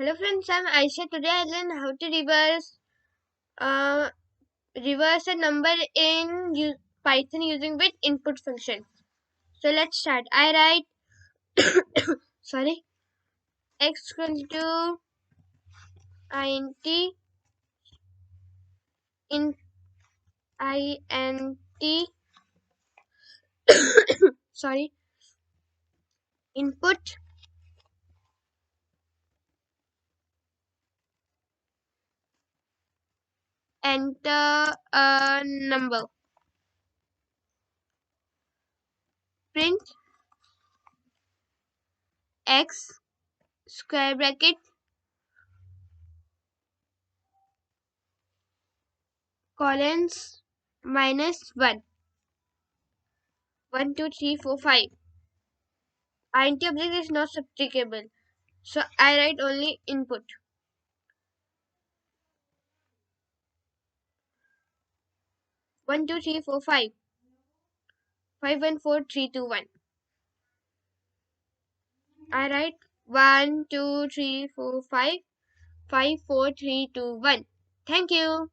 Hello friends, I'm Aisha. Today I learned how to uh, reverse a number in Python using with input function. So let's start. I write sorry x equal to int in int sorry input enter a number, print x square bracket colons minus 1 1 2 3 4 5. Int object is not subtractable, so I write only input 1 2 3 4 5 5 1 4 3 2 1. I write 1 2 3 4 5 5 4 3 2 1. Thank you.